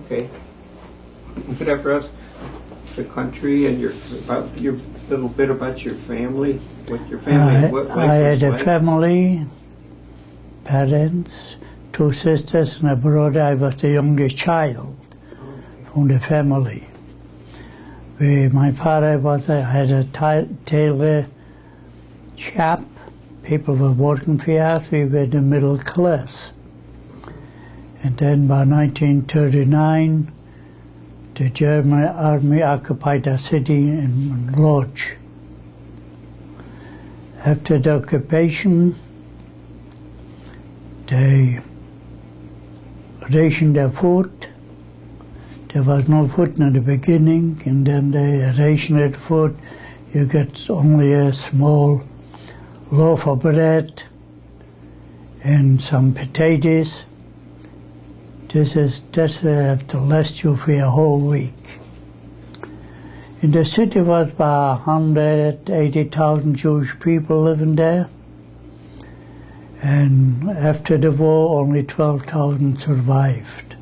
Okay. Whatever else, the country and your little bit about your family. What your family? What life I had a like? family, parents, 2 sisters and a brother. I was the youngest child from the family. My father had a tailor shop. People were working for us. We were the middle class. And then by 1939, the German army occupied a city in Lodz. After the occupation, they rationed their food. There was no food in the beginning, and then they rationed food. You get only a small loaf of bread and some potatoes. That's enough to last you for a whole week. In the city was about 180,000 Jewish people living there. And after the war, only 12,000 survived.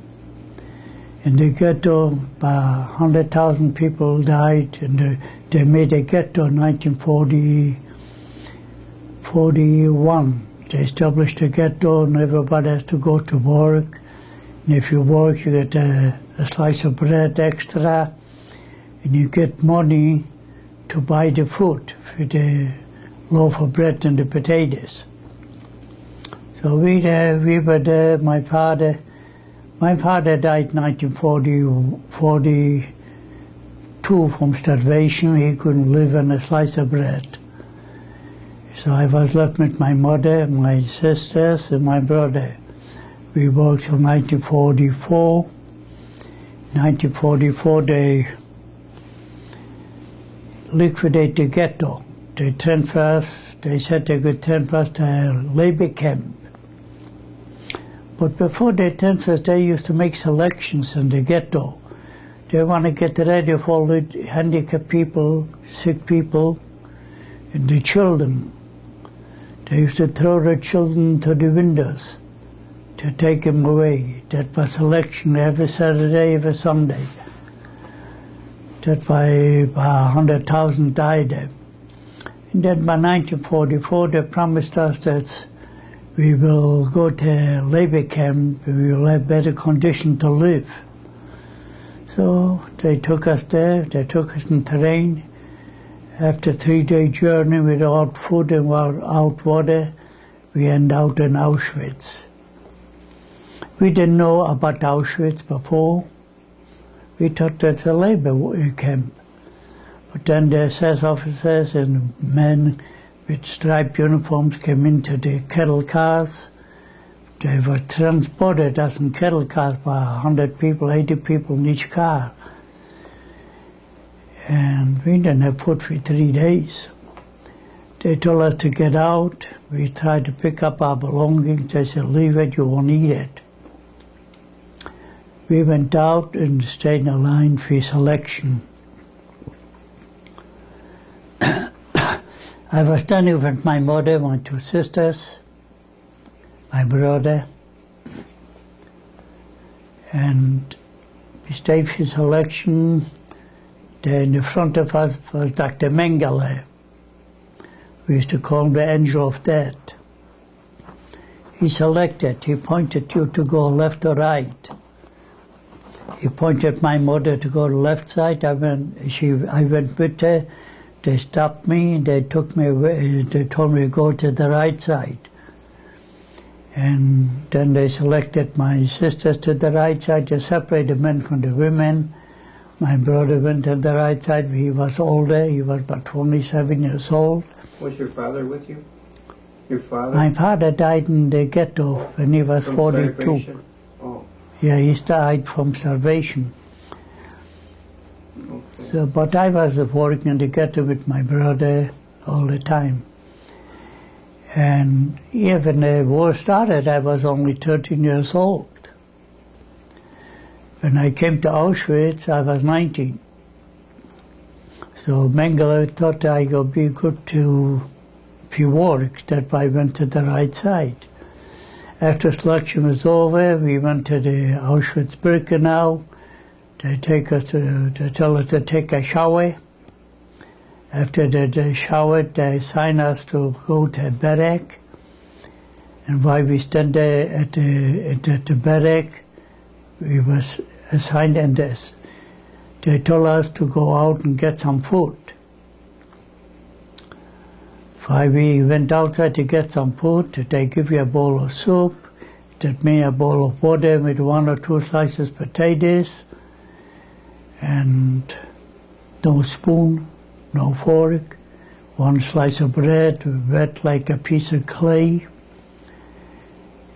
In the ghetto, about 100,000 people died, and they made a ghetto in 1941. They established a ghetto, and everybody has to go to work. And if you work, you get a slice of bread extra, and you get money to buy the food for the loaf of bread and the potatoes. So we were there. My father died in 1942 from starvation. He couldn't live on a slice of bread. So I was left with my mother, my sisters, and my brother. We worked till 1944. In 1944, they liquidated the ghetto. They said they could transfer us to a labor camp. But before they transferred, they used to make selections in the ghetto. They want to get ready for all the handicapped people, sick people, and the children. They used to throw the children to the windows to take them away. That was selection every Saturday, every Sunday. That by 100,000 died there. And then by 1944, they promised us that we will go to a labor camp, we will have better conditions to live. So they took us there, they took us in terrain. After a 3-day journey without food and without water, we end out in Auschwitz. We didn't know about Auschwitz before. We thought that's a labor camp. But then the SS officers and men with striped uniforms came into the cattle cars. They were transported as in cattle cars by 100 people, 80 people in each car. And we didn't have food for 3 days. They told us to get out. We tried to pick up our belongings. They said, leave it, you won't eat it. We went out and stayed in a line for selection. I was standing with my mother, my 2 sisters, my brother, and we stayed for selection. There in the front of us was Dr. Mengele. We used to call him the angel of death. He selected, he pointed you to go left or right. He pointed my mother to go to the left side. I went with her. They stopped me and they took me away. They told me to go to the right side. And then they selected my sisters to the right side. They separated the men from the women. My brother went to the right side. He was older. He was about 27 years old. Was your father with you? Your father? My father died in the ghetto when he was 42. Starvation? Oh. Yeah, he died from starvation. Okay. So, but I was working in the ghetto with my brother all the time. And yeah, when the war started, I was only 13 years old. When I came to Auschwitz, I was 19. So Mengele thought I would be good to, if you work, that I went to the right side. After selection was over, we went to the Auschwitz-Birkenau. They tell us to take a shower. After the shower, they assign us to go to a barrack. And while we stand there at the barrack, we was assigned in this. They told us to go out and get some food. While we went outside to get some food, they give you a bowl of soup. That means a bowl of water with 1 or 2 slices of potatoes, and no spoon, no fork, 1 slice of bread, wet like a piece of clay.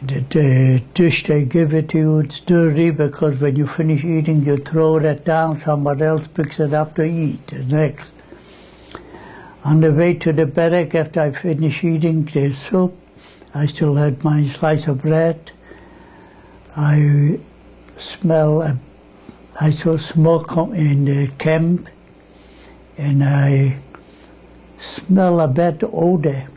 The dish they give it to you, it's dirty because when you finish eating, you throw that down, somebody else picks it up to eat the next. On the way to the barrack, after I finished eating the soup, I still had my slice of bread. I saw smoke in the camp, and I smell a bad odor.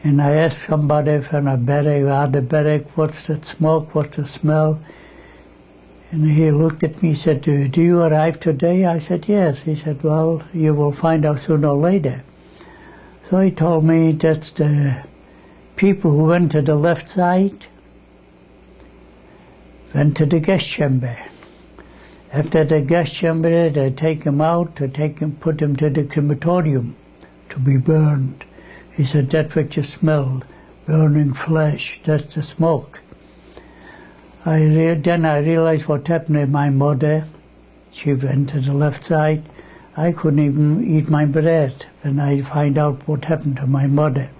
And I asked somebody from the barrack, what's that smoke, what's the smell? And he looked at me and said, do you arrive today? I said, yes. He said, well, you will find out sooner or later. So he told me that's the people who went to the left side, went to the gas chamber. After the gas chamber, they take him out, put him to the crematorium to be burned. He said, that's what you smell, burning flesh, that's the smoke. Then I realized what happened to my mother. She went to the left side. I couldn't even eat my bread when I find out what happened to my mother.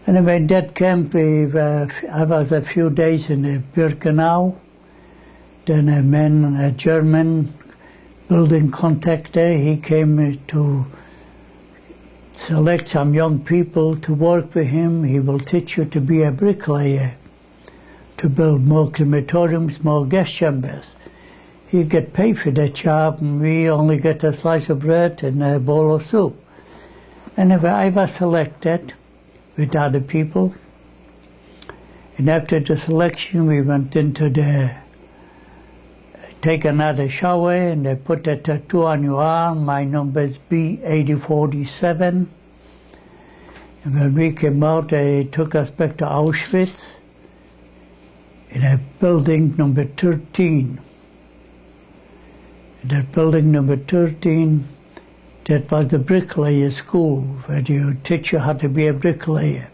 Anyway, in that camp, I was a few days in the Birkenau. Then a German building contractor, he came to select some young people to work for him. He will teach you to be a bricklayer, to build more crematoriums, more gas chambers. You get paid for that job, and we only get a slice of bread and a bowl of soup. Anyway, I was selected with other people. And after the selection, we went into take another shower, and they put a tattoo on your arm. My number is B8047. And when we came out, they took us back to Auschwitz in a building number 13. In that building number 13, that was the bricklayer school, where you teach you how to be a bricklayer.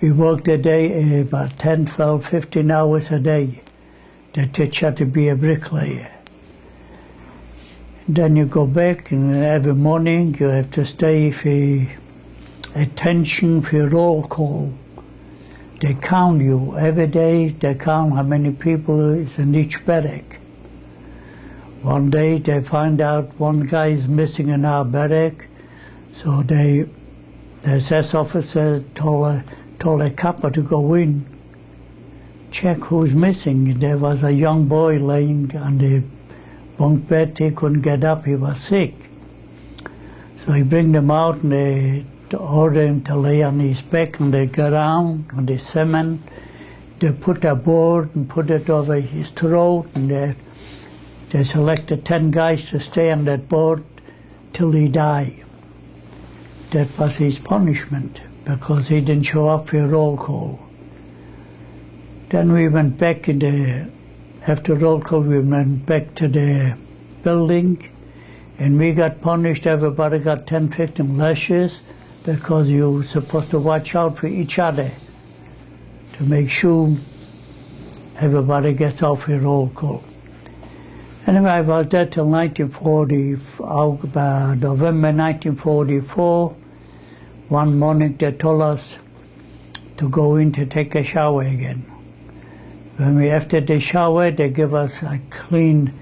We worked a day, about 10, 12, 15 hours a day. They teach you how to be a bricklayer. Then you go back, and every morning you have to stay for attention for your roll call. They count you every day. They count how many people is in each barrack. One day they find out one guy is missing in our barrack, so the SS officer told a copper to go in, check who's missing. There was a young boy laying on the bunk bed. He couldn't get up. He was sick. So he bring them out, and they order him to lay on his back on the ground, on the cement. They put a board and put it over his throat, and they selected 10 guys to stay on that board till he died. That was his punishment, because he didn't show up for roll call. Then we went back after roll call, we went back to the building, and we got punished. Everybody got 10, 15 lashes, because you were supposed to watch out for each other to make sure everybody gets off your roll call. Anyway, I was there till November 1944. One morning they told us to go in to take a shower again. After the shower, they give us a clean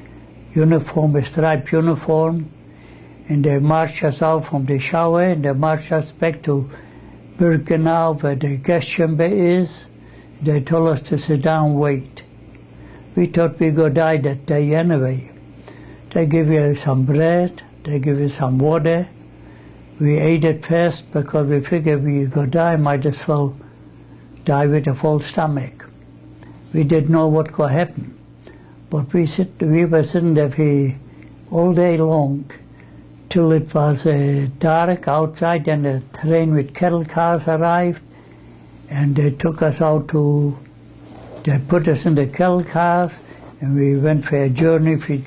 uniform, a striped uniform, and they march us out from the shower, and they march us back to Birkenau, where the gas chamber is. They told us to sit down and wait. We thought we would die that day anyway. They give you some bread, they give you some water, We ate it first because we figured we could die, might as well die with a full stomach. We didn't know what could happen. But we were sitting there all day long till it was dark outside, and the train with cattle cars arrived, and they took us out they put us in the cattle cars, and we went for a journey for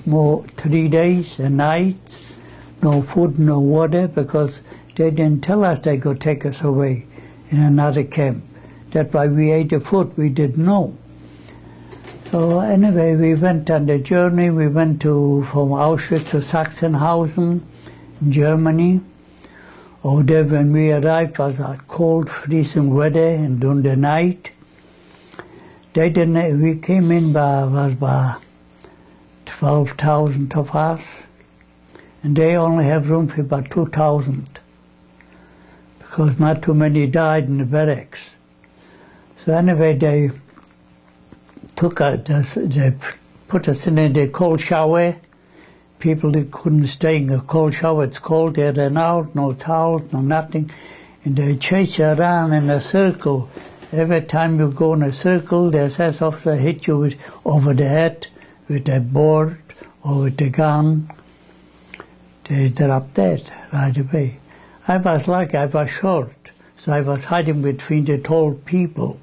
3 days and nights. No food, no water, because they didn't tell us they could take us away in another camp. That's why we ate the food we didn't know. So anyway, we went on the journey. We went from Auschwitz to Sachsenhausen in Germany. Over there, when we arrived, was a cold, freezing weather, and during the night, we came in was about 12,000 of us, and they only have room for about 2,000, because not too many died in the barracks. So anyway, they put us in a cold shower. People that couldn't stay in a cold shower, it's cold, they ran out, no towels, no nothing, and they chase you around in a circle. Every time you go in a circle, the SS officer hit you over the head with a board or with a gun. They dropped dead right away. I was lucky, I was short, so I was hiding between the tall people.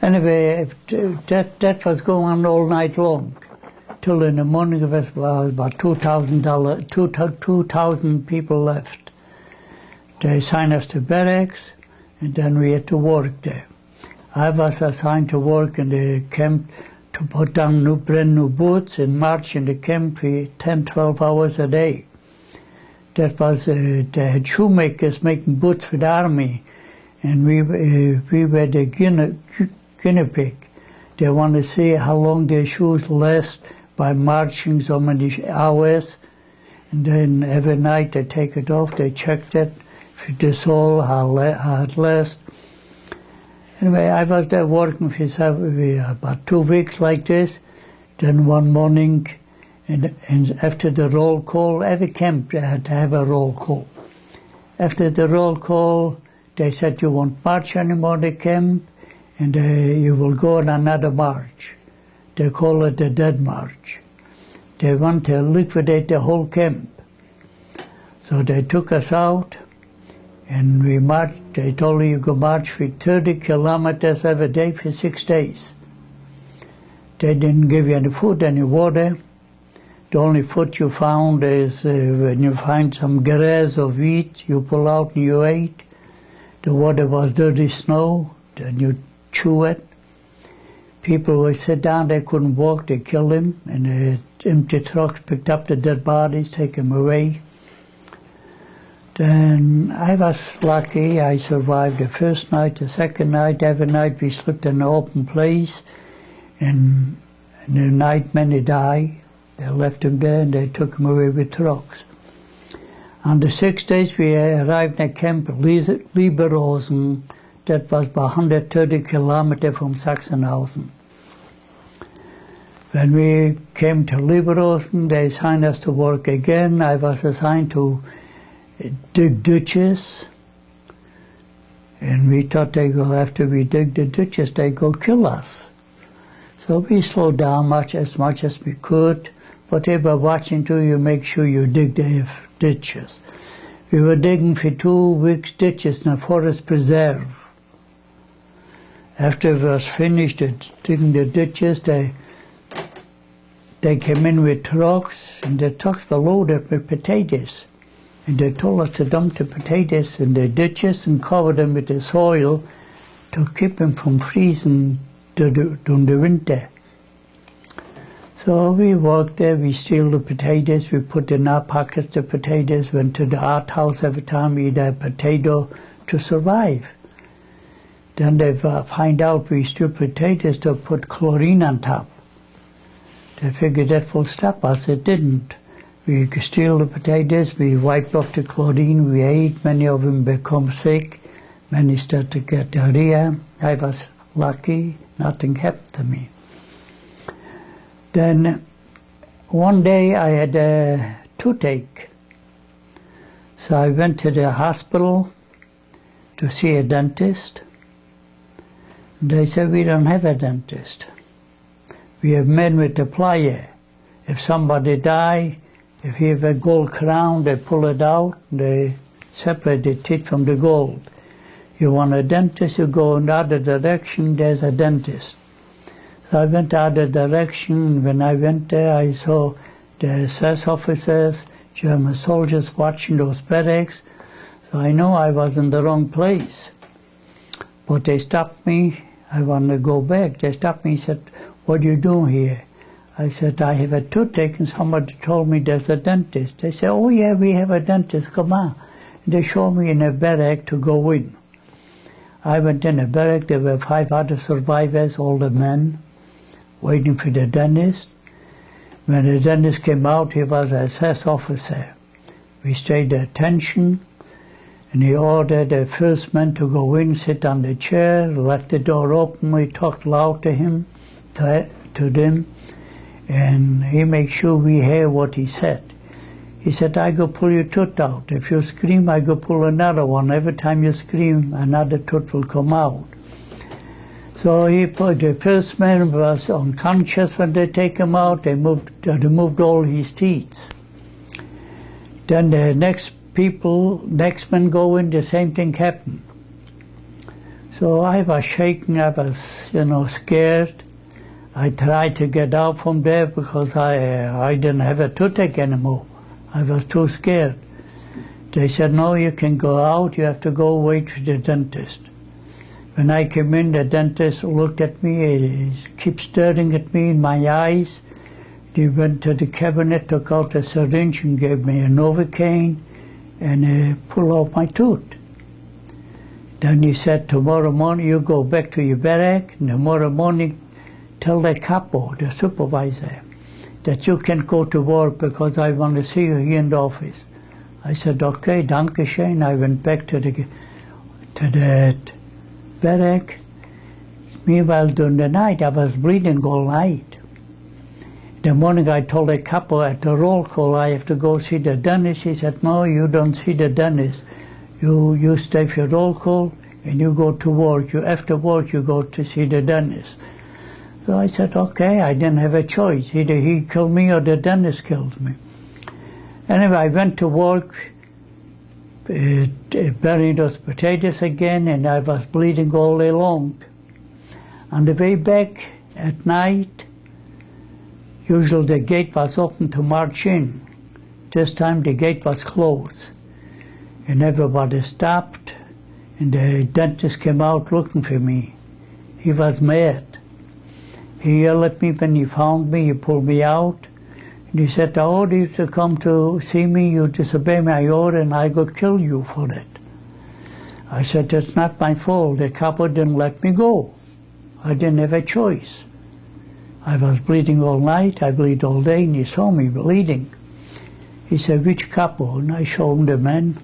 Anyway, that was going on all night long. Till in the morning, it was about 2,000 people left. They assigned us to barracks, and then we had to work there. I was assigned to work in the camp to put down brand new boots and march in the camp for 10, 12 hours a day. That was, they had shoemakers making boots for the army, and we were the guinea pig. They want to see how long their shoes last by marching so many hours, and then every night they take it off, they checked it for the sole, how it lasts. Anyway, I was there working for about 2 weeks like this. Then one morning, and after the roll call, every camp had to have a roll call. After the roll call, they said you won't march anymore in the camp, and you will go on another march. They call it the Dead March. They want to liquidate the whole camp. So they took us out, and we marched. They told me you could march for 30 kilometers every day for 6 days. They didn't give you any food, any water. The only food you found is when you find some grass or wheat, you pull out and you ate. The water was dirty snow, then you chew it. People would sit down, they couldn't walk, they killed them, and the empty trucks picked up the dead bodies, take them away. Then I was lucky, I survived the first night, the second night. Every night we slept in an open place, and in the night many died. They left them there and they took them away with trucks. On the 6 days we arrived at Camp Lieberosen. That was about 130 kilometers from Sachsenhausen. When we came to Lieberosen, they assigned us to work again. I was assigned to dig ditches. And we thought after we dig the ditches, they go kill us. So we slowed down as much as we could. But they were watching too, you make sure you dig the ditches. We were digging for 2 weeks ditches in a forest preserve. After it was finished digging the ditches, they came in with trucks, and the trucks were loaded with potatoes. And they told us to dump the potatoes in the ditches and cover them with the soil to keep them from freezing during the winter. So we worked there, we steal the potatoes, we put in our pockets the potatoes, went to the art house every time we eat a potato to survive. Then they find out we steal potatoes to put chlorine on top. They figured that will stop us. It didn't. We steal the potatoes, we wiped off the chlorine, we ate, many of them become sick, many start to get diarrhea. I was lucky, nothing happened to me. Then one day I had a toothache. So I went to the hospital to see a dentist. They said, we don't have a dentist. We have men with a plier. If somebody die, if he have a gold crown, they pull it out, they separate the teeth from the gold. You want a dentist, you go in the other direction, there's a dentist. So I went the other direction. When I went there, I saw the SS officers, German soldiers watching those barracks. So I know I was in the wrong place. But they stopped me. I want to go back. They stopped me and said, what are you doing here? I said, I have a toothache and somebody told me there's a dentist. They said, oh yeah, we have a dentist, come on. And they showed me in a barrack to go in. I went in a barrack, there were 5 other survivors, older men, waiting for the dentist. When the dentist came out, he was an SS officer. We stayed at attention, and he ordered the first man to go in, sit on the chair, left the door open. We talked loud to him, to them, and he made sure we hear what he said. He said, I go pull your tooth out. If you scream, I go pull another one. Every time you scream, another tooth will come out. So he put, the first man was unconscious when they take him out. They removed all his teeth. Then the next men go in, the same thing happened. So I was shaking, I was, scared. I tried to get out from there because I didn't have a toothache anymore. I was too scared. They said, no, you can go out, you have to go wait for the dentist. When I came in, the dentist looked at me, he kept staring at me in my eyes. He went to the cabinet, took out a syringe and gave me a Novocaine and pulled out my tooth. Then he said, tomorrow morning you go back to your barrack, and tomorrow morning tell the capo, the supervisor, that you can go to work because I want to see you here in the office. I said, okay, danke schön. I went back to the barrack. Meanwhile, during the night, I was bleeding all night. In the morning, I told the capo at the roll call, I have to go see the dentist. He said, no, you don't see the dentist. You stay for roll call and you go to work. After work, you go to see the dentist. So I said, okay, I didn't have a choice. Either he killed me or the dentist killed me. Anyway, I went to work, burying those potatoes again, and I was bleeding all day long. On the way back at night, usually the gate was open to march in. This time the gate was closed. And everybody stopped, and the dentist came out looking for me. He was mad. He yelled at me when he found me, he pulled me out, and he said, I ordered you to come to see me, you disobey my order, and I go kill you for it. I said, that's not my fault, the capo didn't let me go. I didn't have a choice. I was bleeding all night, I bleed all day, and he saw me bleeding. He said, which capo? And I showed him the man.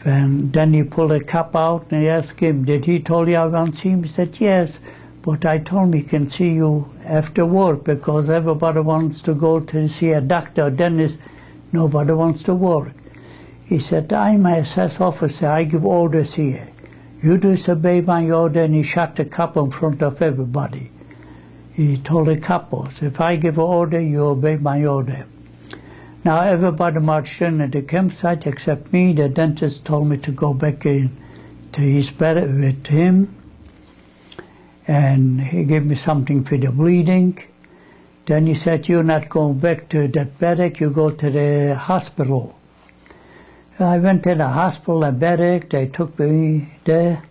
And then he pulled a cap out, and I asked him, did he tell you I want to see him? He said, yes. But I told him he can see you after work because everybody wants to go to see a doctor or dentist. Nobody wants to work. He said, I'm an SS officer. I give orders here. You disobey my order, and he shot the capo in front of everybody. He told the capos, if I give an order, you obey my order. Now everybody marched in at the campsite except me. The dentist told me to go back in to his bed with him. And he gave me something for the bleeding. Then he said, you're not going back to that barrack, you go to the hospital. I went to the hospital and barrack, they took me there.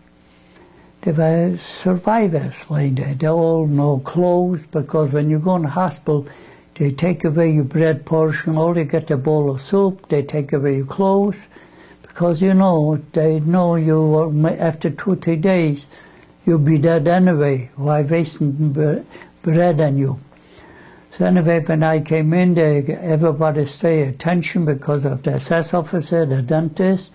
There were survivors laying there. They all no clothes because when you go in the hospital, they take away your bread portion, all you get a bowl of soup, they take away your clothes. Because they know you, after 2 or 3 days, you'll be dead anyway. Why wasting bread on you? So anyway, when I came in, everybody stayed attention because of the SS officer, the dentist.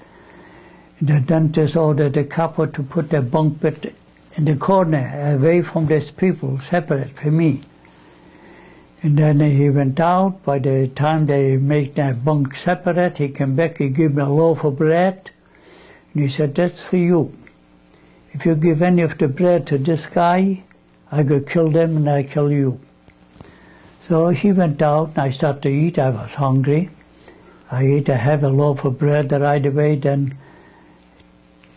The dentist ordered the capo to put the bunk bed in the corner, away from these people, separate from me. And then he went out. By the time they make that bunk separate, he came back, he gave me a loaf of bread. And he said, that's for you. If you give any of the bread to this guy, I go kill them and I kill you. So he went out and I started to eat. I was hungry. I ate a heavy loaf of bread right away. Then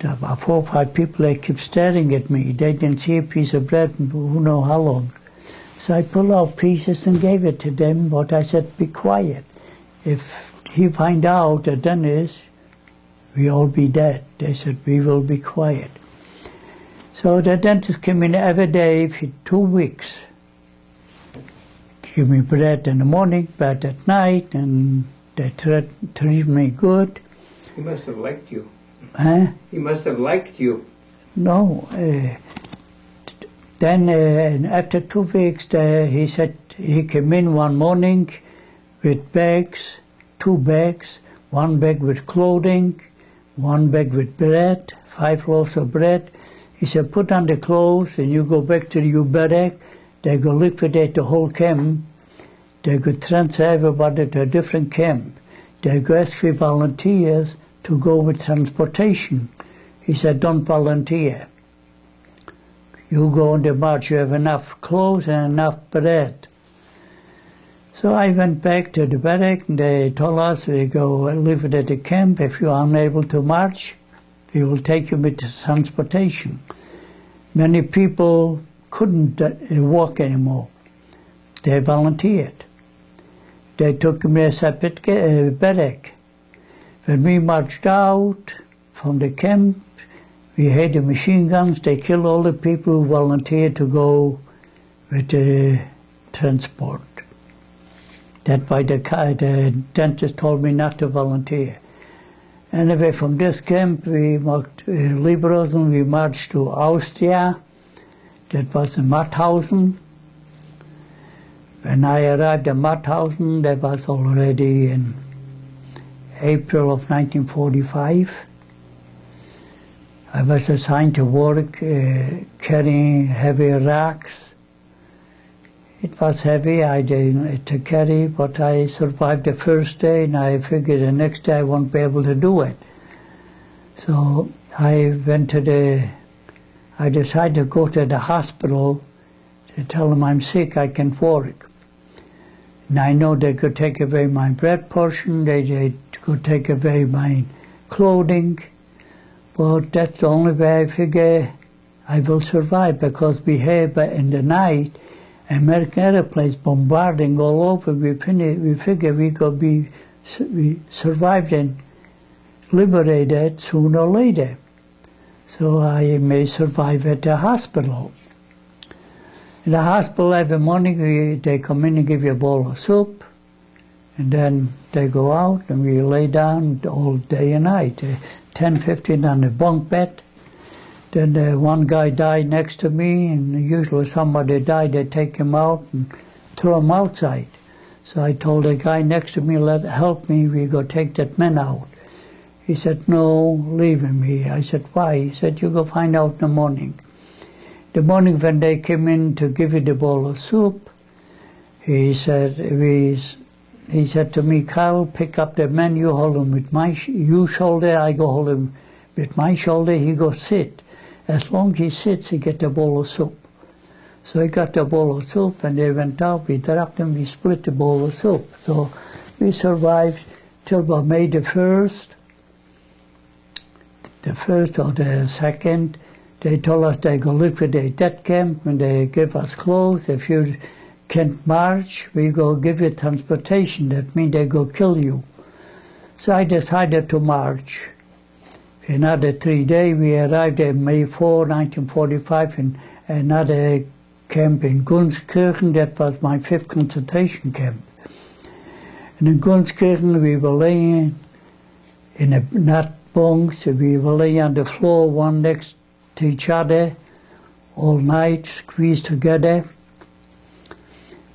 about 4 or 5 people, they kept staring at me. They didn't see a piece of bread in who knows how long. So I pulled out pieces and gave it to them, but I said, be quiet. If he find out that done this, we all be dead. They said, we will be quiet. So the dentist came in every day for 2 weeks. Give me bread in the morning, bread at night, and they treat me good. He must have liked you. Huh? He must have liked you. No. Then after 2 weeks, he said he came in one morning with bags, 2 bags, 1 bag with clothing, 1 bag with bread, 5 loaves of bread. He said, put on the clothes and you go back to your barrack. They go liquidate the whole camp. They go transfer everybody to a different camp. They go ask for volunteers to go with transportation. He said, don't volunteer. You go on the march, you have enough clothes and enough bread. So I went back to the barrack and they told us, we go live at the camp. If you are unable to march, we will take you with transportation. Many people couldn't walk anymore. They volunteered. They took me a separate barrack. When we marched out from the camp, we had the machine guns. They killed all the people who volunteered to go with the transport. That's why the dentist told me not to volunteer. Anyway, from this camp, we marched Leverkusen, we marched to Austria. That was in Mauthausen. When I arrived at Mauthausen, that was already in April of 1945. I was assigned to work carrying heavy rocks. It was heavy, I didn't to carry, but I survived the first day, and I figured the next day I won't be able to do it. So I decided to go to the hospital to tell them I'm sick, I can't work. And I know they could take away my bread portion, they could take away my clothing, but that's the only way I figure I will survive, because we have in the night American airplanes bombarding all over. We figure we survived and liberated sooner or later. So I may survive at the hospital. In the hospital every morning they come in and give you a bowl of soup, and then they go out and we lay down all day and night, 10, 15 on the bunk bed. Then one guy died next to me, and usually somebody died, they take him out and throw him outside. So I told the guy next to me, help me, we go take that man out. He said, no, leave him here. I said, why? He said, you go find out in the morning. The morning when they came in to give you the bowl of soup, he said to me, Carl, pick up the man, you hold him with your shoulder, I go hold him with my shoulder, he go sit. As long as he sits, he get a bowl of soup. So he got a bowl of soup, and they went out, we dropped him, we split the bowl of soup. So we survived till about May the 1st. The 1st or the 2nd, they told us they go liquidate that camp, and they give us clothes. If you can't march, we go give you transportation. That means they go kill you. So I decided to march. Another 3 days, we arrived at May 4, 1945, in another camp in Gunskirchen. That was my 5th concentration camp. And in Gunskirchen, we were laying in not bunks, we were laying on the floor, one next to each other, all night, squeezed together.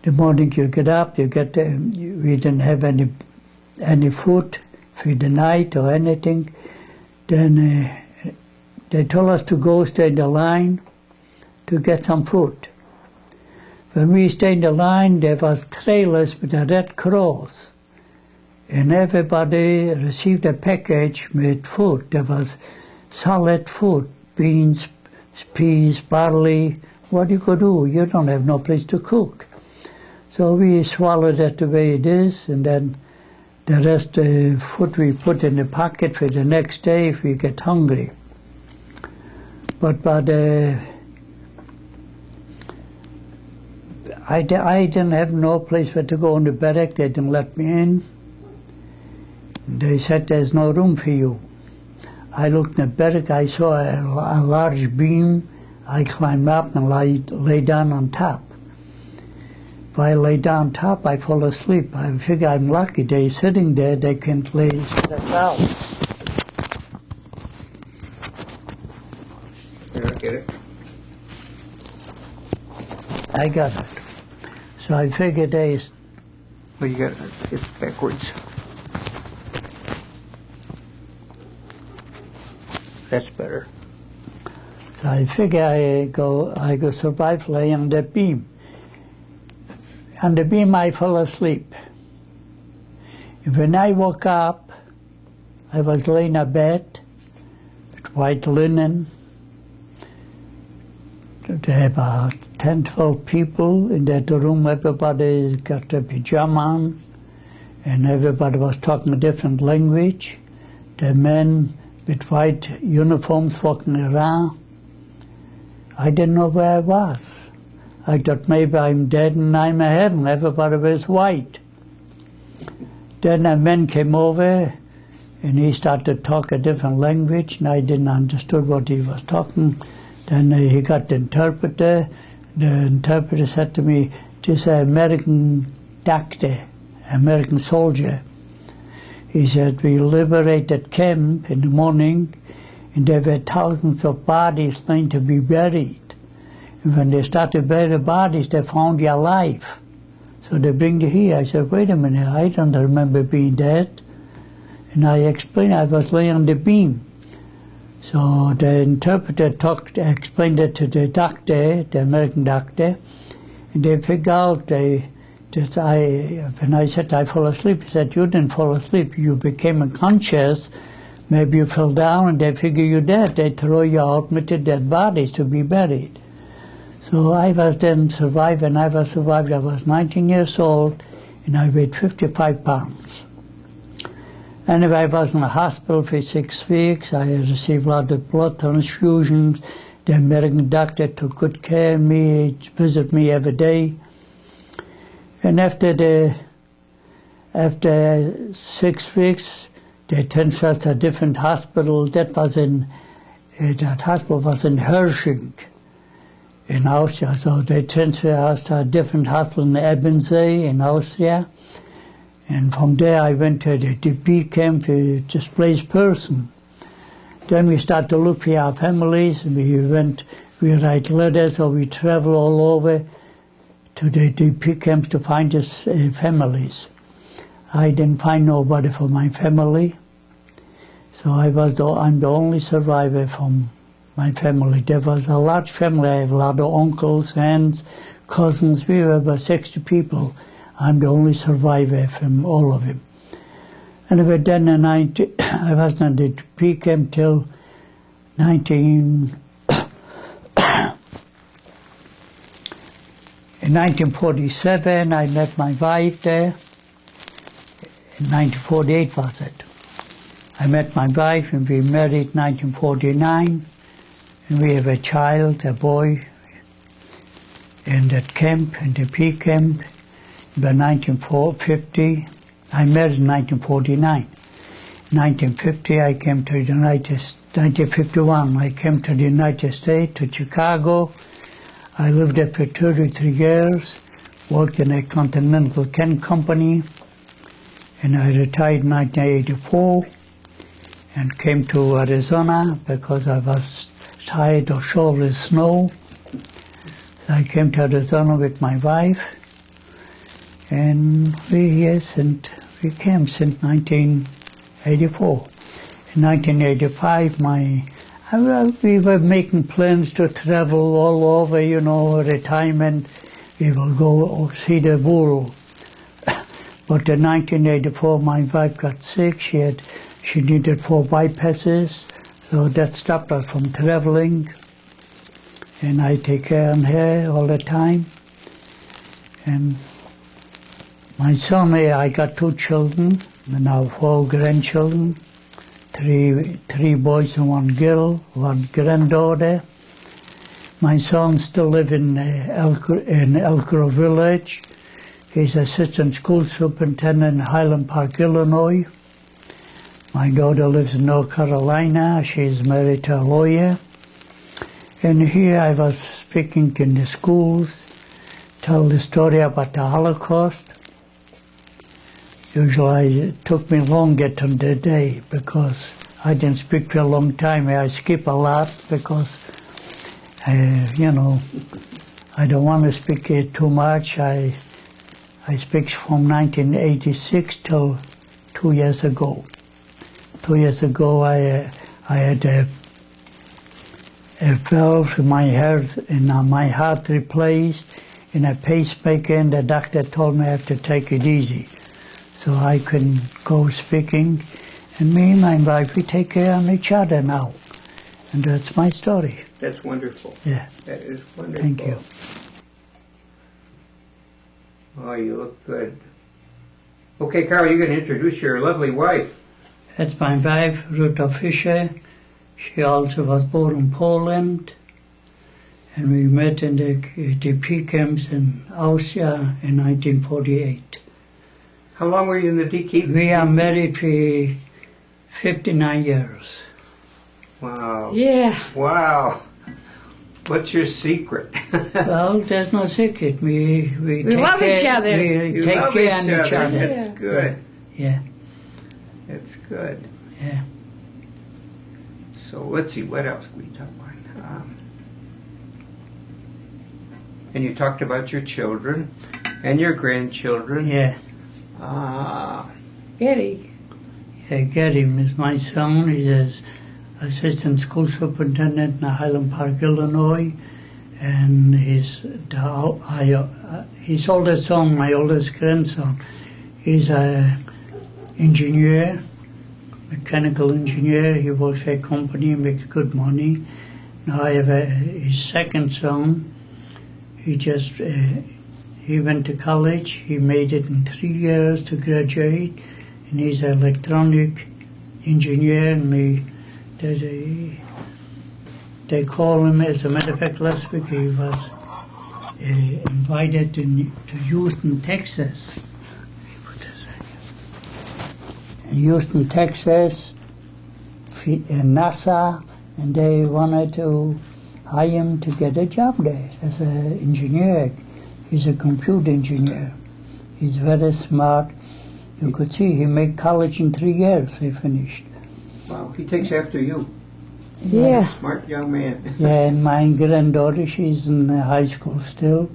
The morning you get up, we didn't have any food for the night or anything. Then they told us to go stay in the line to get some food. When we stayed in the line, there was trailers with a Red Cross. And everybody received a package with food. There was solid food, beans, peas, barley. What you could do? You don't have no place to cook. So we swallowed it the way it is, and then the rest of the food we put in the pocket for the next day if we get hungry. But I didn't have no place where to go in the barrack. They didn't let me in. They said, there's no room for you. I looked in the barrack, I saw a large beam. I climbed up and lay down on top. If I lay down on top, I fall asleep. I figure I'm lucky. They're sitting there, they can't sit down. You don't get it? I got it. So I figured Well, you got it. It's backwards. That's better. So I figure I go survive laying on the beam. On the beam I fell asleep. And when I woke up, I was laying in a bed with white linen. There were about 10, 12 people in that room. Everybody got a pajama on, and everybody was talking a different language. The men with white uniforms walking around. I didn't know where I was. I thought maybe I'm dead and I'm in heaven. Everybody was white. Then a man came over and he started to talk a different language, and I didn't understand what he was talking. Then he got the interpreter. The interpreter said to me, this is an American doctor, American soldier. He said, we liberated camp in the morning, and there were thousands of bodies laying to be buried. And when they started to bury the bodies, they found you alive. So they bring you here. I said, wait a minute, I don't remember being dead. And I explained I was laying on the beam. So the interpreter explained it to the doctor, the American doctor, and they figured out when I said I fell asleep, he said, you didn't fall asleep, you became unconscious, maybe you fell down and they figure you're dead. They throw you out with the dead bodies to be buried. So I was then surviving. I was 19 years old and I weighed 55 pounds. Anyway, I was in the hospital for 6 weeks. I received a lot of blood transfusions. The American doctor took good care of me, visited me every day. And after 6 weeks, they transferred us to a different hospital. That hospital was in Hersching, in Austria. So they transferred us to a different hospital in Ebensee, in Austria. And from there I went to the DP camp for displaced person. Then we started to look for our families. We write letters, or we travel all over to the DP camps to find us families. I didn't find nobody for my family, so I'm the only survivor from my family. There was a large family. I have a lot of uncles, aunts, cousins. We were about 60 people. I'm the only survivor from all of them. Anyway, then I was in the DP camp till 1947, I met my wife there. In 1948 was it. I met my wife and we married in 1949. And we have a child, a boy, in that camp, in the P camp. By 1950, I married in 1949. In 1950, I came to the 1951, I came to the United States, to Chicago. I lived there for 33 years, worked in a Continental Can Company, and I retired in 1984 and came to Arizona because I was tired of shoveling snow. So I came to Arizona with my wife, and we came since 1984. In 1985, we were making plans to travel all over, retirement, we will go see the bull. But in 1984, my wife got sick. She needed 4 bypasses, so that stopped us from traveling. And I take care of her all the time. And my son, I got 2 children, and now 4 grandchildren, 3 boys and 1 girl, 1 granddaughter. My son still lives in Elk Grove Village. He's assistant school superintendent in Highland Park, Illinois. My daughter lives in North Carolina. She's married to a lawyer. And here I was speaking in the schools, tell the story about the Holocaust. Usually it took me long getting the day because I didn't speak for a long time. I skip a lot because, you know, I don't want to speak too much. I speak from 1986 till 2 years ago. 2 years ago I had a valve in my heart replaced in a pacemaker, and the doctor told me I have to take it easy. So I couldn't go speaking. And me and my wife, we take care of each other now. And that's my story. That's wonderful. Yeah. That is wonderful. Thank you. Oh, you look good. Okay, Carl, you're going to introduce your lovely wife. That's my wife, Ruth Ofisher. She also was born in Poland. And we met in the DP camps in Austria in 1948. How long were you in the DP? We are married for 59 years. Wow. Yeah. Wow. What's your secret? Well, there's no secret. We love each other. We You take love care of each each other. That's Yeah. good. Yeah, That's good. yeah. So let's see, what else we talk about? And you talked about your children and your grandchildren. Yeah. Eddie. Yeah, Gary is my son. He's an assistant school superintendent in Highland Park, Illinois. And his oldest son, my oldest grandson, is an engineer, mechanical engineer. He works for a company and makes good money. Now I have his second son. He went to college. He made it in 3 years to graduate, and he's an electronic engineer. And they call him, as a matter of fact, last week he was invited to Houston, Texas. In Houston, Texas, in NASA, and they wanted to hire him to get a job there as an engineer. He's a computer engineer. He's very smart. You could see he made college in 3 years. He finished. Wow, he takes after you. Yeah. Smart young man. Yeah, and my granddaughter, she's in high school still.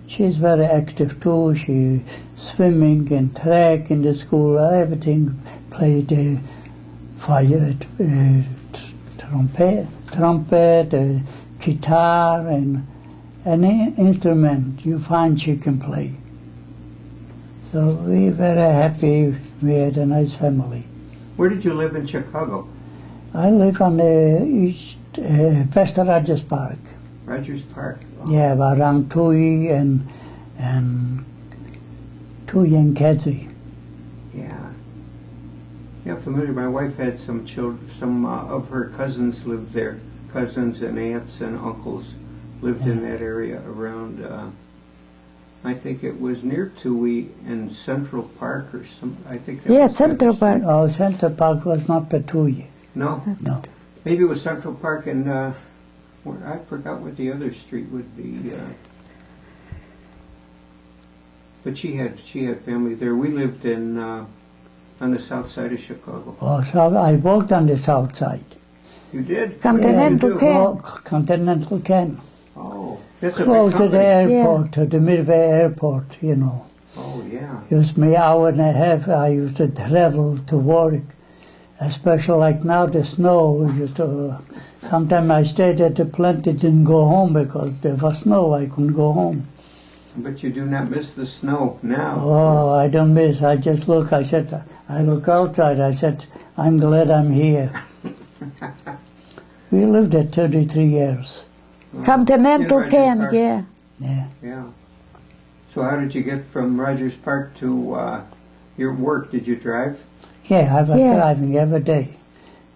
She's very active too. She swimming and track in the school, everything. Played fire, trumpet, guitar, and any instrument you find she can play. So we're very happy. We had a nice family. Where did you live in Chicago? I live on the east, West Rogers Park. Rogers Park. Oh. Yeah, around Tui and Kedzie. Yeah. Yeah, familiar. My wife had some children. Some of her cousins lived there. Cousins and aunts and uncles lived in that area around. I think it was near Tui and Central Park or some. I think. Yeah, Central Park. Oh, Central Park was not Tui. No. No. Maybe it was Central Park and I forgot what the other street would be. But she had family there. We lived in on the south side of Chicago. Oh, so I worked on the south side. You did? Continental Yeah, Can. Continental Can. Oh, that's Close a to big the company. airport, to the Midway Airport, you know. Oh, yeah. Used me hour and a half. I used to travel to work, especially like now the snow. Sometimes I stayed at the plant, didn't go home because there was snow. I couldn't go home. But you do not miss the snow now. Oh, I don't miss. I just look. I said, I look outside. I said, I'm glad I'm here. We lived there 33 years. Continental In can, Rogers Park. yeah. Yeah. Yeah. So how did you get from Rogers Park to your work? Did you drive? Yeah, I was Yeah. driving every day.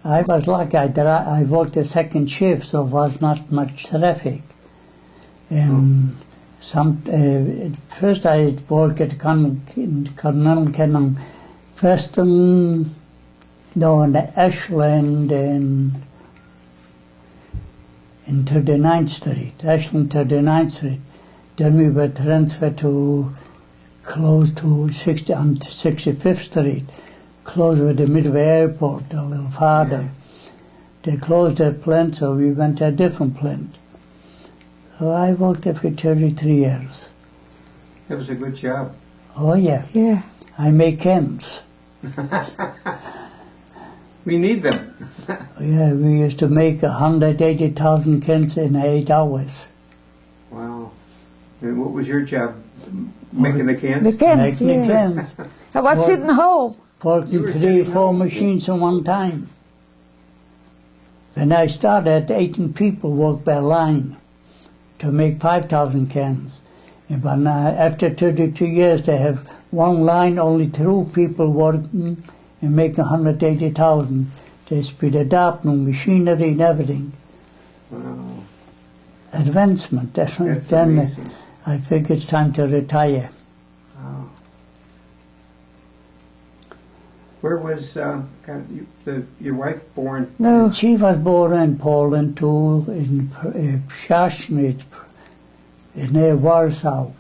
I was lucky. I worked the second shift, so was not much traffic. First I worked at Continental Cannon, first in Ashland and in 39th Street, Ashland 39th Street. Then we were transferred to close to on 65th Street, close with the Midway Airport, a little farther. They closed their plant, so we went to a different plant. So I worked there for 33 years. That was a good job. Oh yeah, Yeah. I make cans. We need them. Yeah, we used to make 180,000 cans in 8 hours. Wow. And what was your job? Making the cans? The cans, Making yeah. cans. I was Well- sitting home. Working You were 3 sitting 4 home. machines at one time. When I started, 18 people worked by line to make 5,000 cans. But now, after 32 years, they have one line, only 2 people working and making 180,000. They speed it up, no machinery and everything. Wow. Advancement, That's then amazing. I think it's time to retire. Wow. Where was your wife born? No. She was born in Poland too, in Przasnyc, near Warsaw.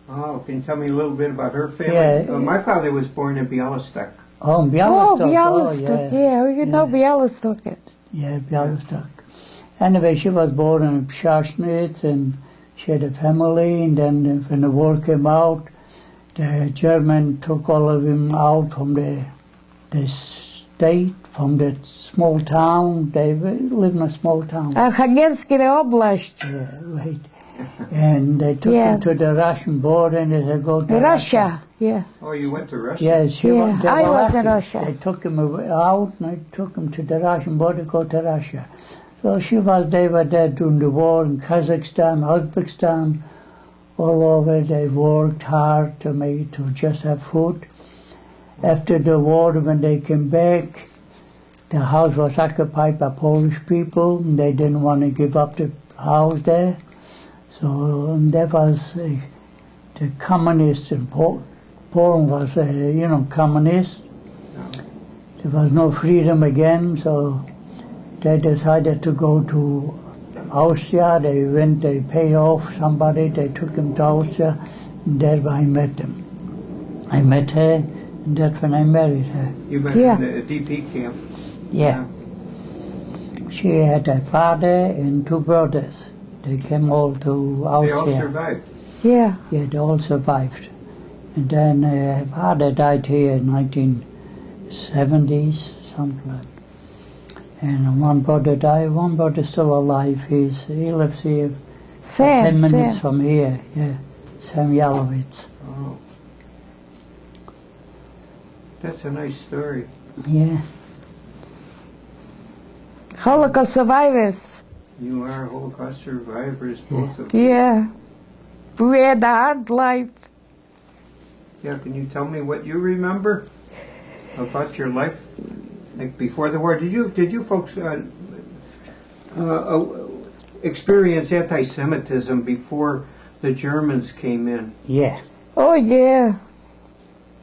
Oh, can you tell me a little bit about her family? Yeah. My father was born in Bialystok. Oh, in Oh, Bialystok. Bialystok, yeah. You know Bialystok. Yeah, Bialystok. Anyway, she was born in Przasnyc and she had a family, and then when the war came out, the German took all of them out from the state, from the small town. They live in a small town. Archangelsky Oblast. Yeah, right. And they took Yeah. them to the Russian border and they said, go to Russia, yeah. Oh, you went to Russia? Yes, Yeah, they I were was in lucky. Russia. They took him out and they took him to the Russian border, go to Russia. So they were there during the war in Kazakhstan, Uzbekistan, all over. They worked hard to just have food. After the war, when they came back, the house was occupied by Polish people, and they didn't want to give up the house there. So that was the communists in Poland was, communist. There was no freedom again, so they decided to go to Austria. They paid off somebody, they took him to Austria, and that's where I met them. I met her, and that's when I married her. You met Yeah. in the DP camp. Yeah. She had a father and 2 brothers. They came all to They all Austria. survived. Yeah. Yeah, they all survived. And then her father died here in 1970s, something like that. And one brother died, one brother's still alive. He lives here 10 minutes Sam. from here. Yeah, Sam Yalowitz. Oh. That's a nice story. Yeah. Holocaust survivors. You are Holocaust survivors, both of you. Yeah. We had a hard life. Yeah, can you tell me what you remember about your life, like before the war? Did you folks experience anti-Semitism before the Germans came in? Yeah. Oh, yeah.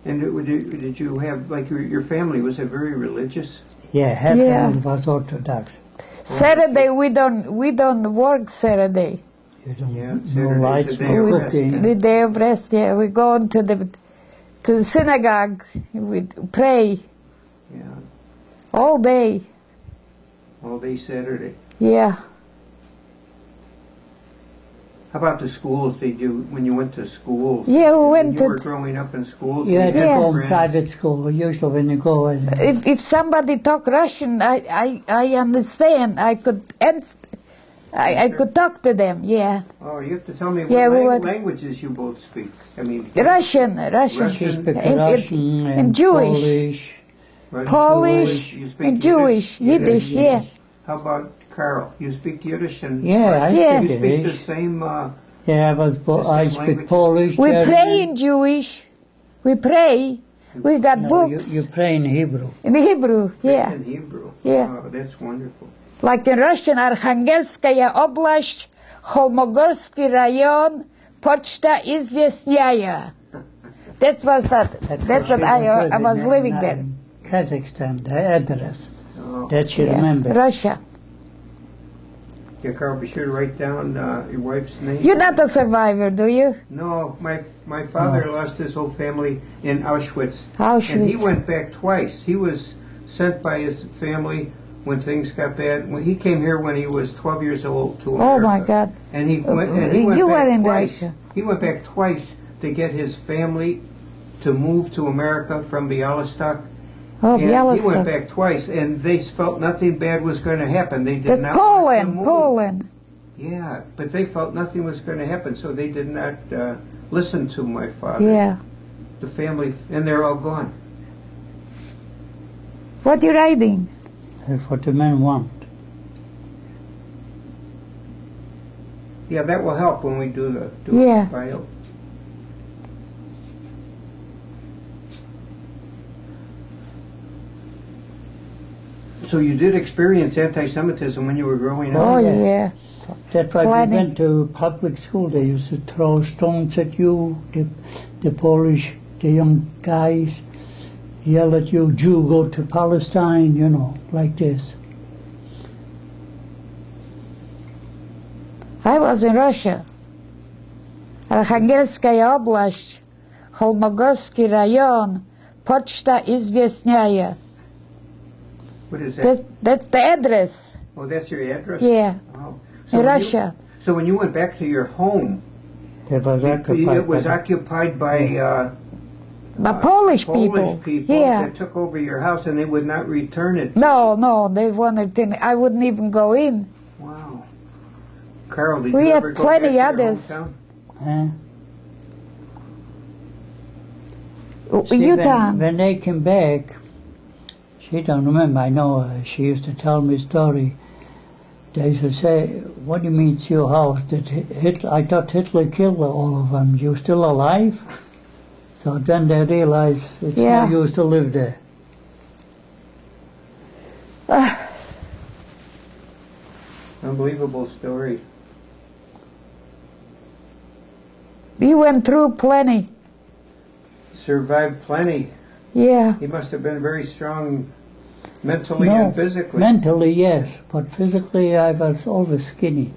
And did you have, like, your family, was it very religious? Yeah, her Yeah. family was Orthodox. Saturday we don't work Saturday. You don't, Yeah, no Saturday's lights, a day no of rest, cooking. yeah. The day of rest, yeah. We go to the synagogue. We pray Yeah, all day. all day Saturday. Yeah. How about the schools? When you went to schools? Yeah, we when went you to- were growing up in schools? You had to Yeah. go in friends? private school. Usually when you go, If somebody talk Russian, I understand. I could I could talk to them, yeah. Oh, you have to tell me Yeah, what we would- languages you both speak. I mean, Russian. She speaks And- Russian and Jewish. Polish. Russian, Polish you speak and Jewish, Yiddish, yeah. How about Carl? You speak Yiddish and Yeah, I Russian? Yeah. You speak speak the Yiddish. same. Yeah, I same speak languages? Polish. We German. pray in Jewish. We pray. We got No, books you pray in Hebrew. in Hebrew, yeah. In Hebrew. Yeah. Oh, that's wonderful. Like in Russian, Архангельская область, Холмогорский район, Почта известняя. That's what I was living there. Kazakhstan, the address. Oh. That she Yeah. remembered. Russia. Yeah, Carl, be sure to write down your wife's name. You're not a survivor, do you? No, my father lost his whole family in Auschwitz. Auschwitz. And he went back twice. He was sent by his family when things got bad. When he came here when he was 12 years old to America. Oh my God. And he went back You were in twice. Russia. He went back twice to get his family to move to America from Bialystok. Oh, And he went Bialystok. back twice, and they felt nothing bad was going to happen. They did That's not want to move. Poland. Yeah, but they felt nothing was going to happen, so they did not listen to my father. Yeah. The family, and they're all gone. What you writing? That's what the men want. Yeah, that will help when we do the Yeah. bio. So you did experience anti-Semitism when you were growing up? Oh yeah. yeah. That's why Plenty. we went to public school. They used to throw stones at you, the Polish, the young guys, yell at you, Jew, go to Palestine, you know, like this. I was in Russia. Архангельская область, Холмогорский район, Почта известняя. What is that? That's the address. Oh, that's your address? Yeah. Oh. In when you- Russia. so when you went back to your home, That was occupied. it was by- occupied by But Polish people. Yeah. that took over your house, and they would not return it. No, they wanted to. I wouldn't even go in. Wow. Carl, did We you had ever go plenty back to your others. hometown? Huh? You See, done? when they came back, she don't remember. I know she used to tell me a story. They used to say, "What do you mean it's your house? Did Hitler? I thought Hitler killed all of them. You still alive?" So then they realized it's Yeah. no use to live there. Unbelievable story. You went through plenty. Survived plenty. Yeah. He must have been very strong mentally No, and physically. mentally yes, but physically I was always skinny.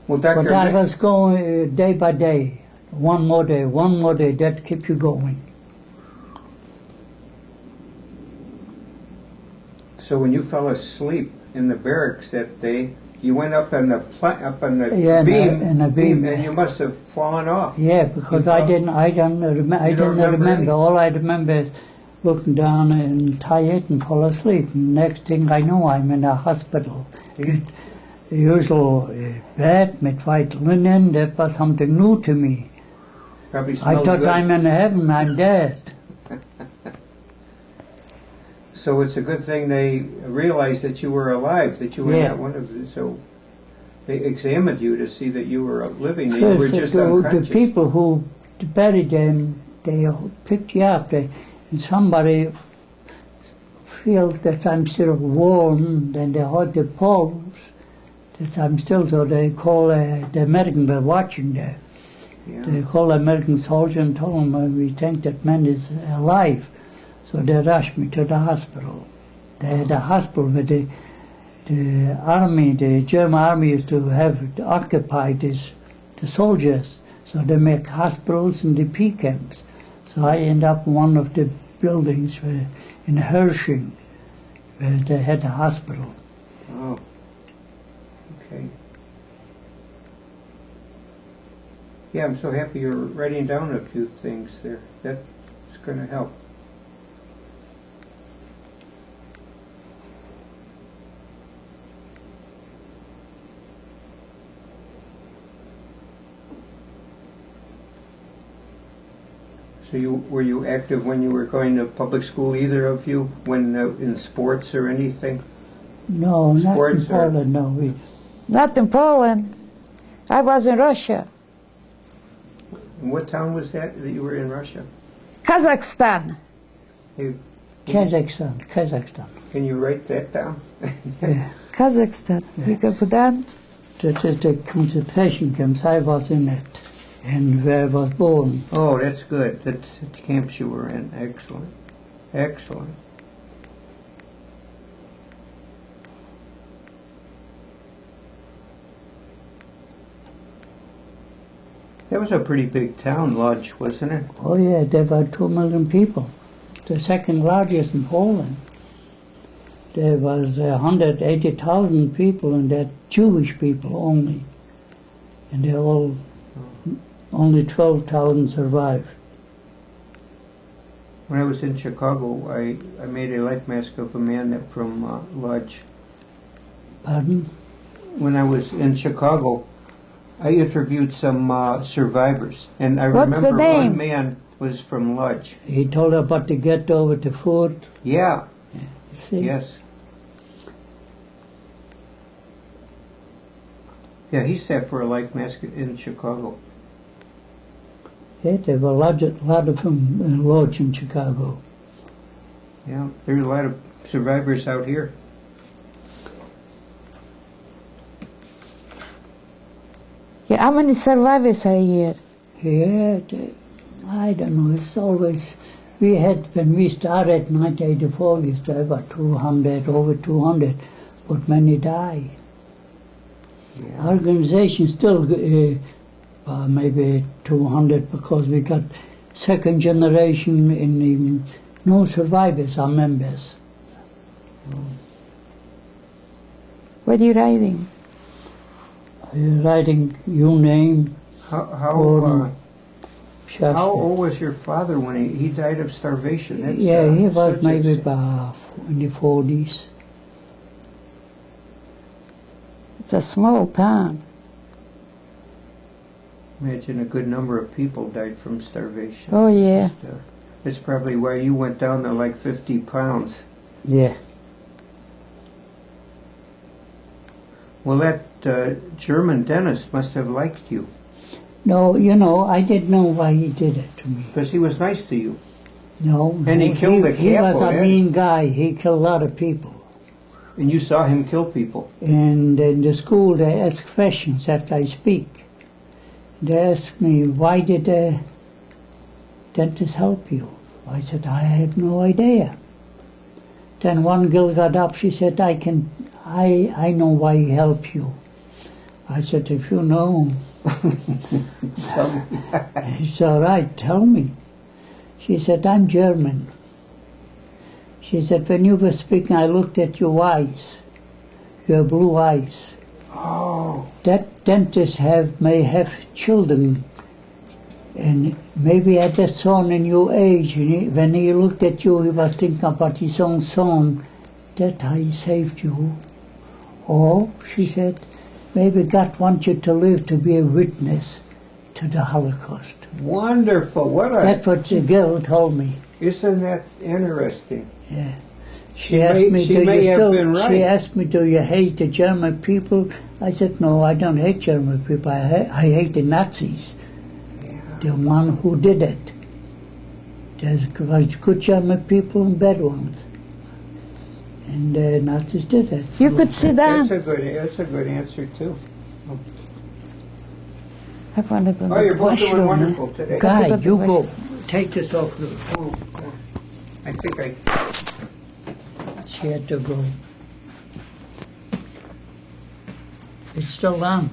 Well, Dr. But I Nick- was going day by day, one more day, that kept you going. So when you fell asleep in the barracks that day, you went up on the Yeah, in the beam. and you must have fallen off. Yeah, because You I fell- didn't remember. I You don't didn't remember remember. any? All I remember is looking down and tired and fall asleep. And next thing I know, I'm in a hospital. The usual bed with white linen. That was something new to me. Probably I smelled thought good. I'm in heaven. I'm dead. So it's a good thing they realized that you were alive, that you were Yeah. not one of the. So they examined you to see that you were living. You First, were just the unconscious. people who buried them, they picked you up. And somebody feel that I'm still warm. Then they heard the pulse that I'm still. So they call the American. Were watching there. Yeah. They call the American soldier and told him we think that man is alive. So they rushed me to the hospital. They had a hospital where the army, the German army used to have occupied the soldiers. So they make hospitals in the P camps. So I end up in one of the buildings where, in Hershing, where they had a hospital. Oh. Okay. Yeah, I'm so happy you're writing down a few things there. That's going to help. So were you active when you were going to public school, either of you, when in sports or anything? No, not in Sports or- Poland, no. Not in Poland. I was in Russia. And what town was that you were in Russia? Kazakhstan. Hey, Kazakhstan. can you write that down? Kazakhstan. You can put down. That is the concentration camps. I was in it, and where I was born. Oh, that's good. That's the camps you were in. Excellent. Excellent. That was a pretty big town, Lodz, wasn't it? Oh yeah, there were 2 million people. The second largest in Poland. There was 180,000 people, and they're Jewish people only. And they're all, only 12,000 survived. When I was in Chicago, I made a life mask of a man from Lodz. Pardon? When I was in Chicago, I interviewed some survivors, and I What's the remember name? one man was from Lodz. He told about the ghetto with the food. Yeah, You see? yes. Yeah, he sat for a life mask in Chicago. Yeah, there were a lot of them in Lodz in Chicago. Yeah, there are a lot of survivors out here. Yeah, how many survivors are here? Yeah, I don't know, it's always, we had, when we started in 1984, we used to have about 200, over 200, but many died. Yeah. Organization still maybe 200 because we got second generation and even no survivors are members. What are you writing? Writing your name, How Shasta. old was your father when he died of starvation? That's, Yeah, he was such a- maybe about in the 40s. It's a small town. Imagine a good number of people died from starvation. Oh, yeah. That's probably why you went down to like 50 pounds. Yeah. Well, that German dentist must have liked you No, you know, I didn't know why he did it to me. because he was nice to you. No. And he killed the He was capo, a eh? mean guy. He killed a lot of people. And you saw him kill people. And in the school, they ask questions after I speak. They ask me, why did the dentist help you? I said, I have no idea. Then one girl got up, she said, I know why he helped you. I said, if you know, Tell me. it's all right, tell me. She said, I'm German. She said, when you were speaking, I looked at your eyes, your blue eyes. Oh, That dentist may have children, and maybe at that son in your age, and when he looked at you, he was thinking about his own son. That's how he saved you. Or, she said, maybe God wants you to live to be a witness to the Holocaust. wonderful. That's what the girl told me. Isn't that interesting? Yeah. She may have been right. She asked me, do you hate the German people? I said, no, I don't hate German people. I hate the Nazis. Yeah. The one who did it. Was good German people and bad ones. And the Nazis did it. You could sit down. That's a good answer too. I want to go Oh, you're to the both doing washroom. wonderful today. Guy, Got to you go go. to Take this off the phone. I think She had to go. It's still on.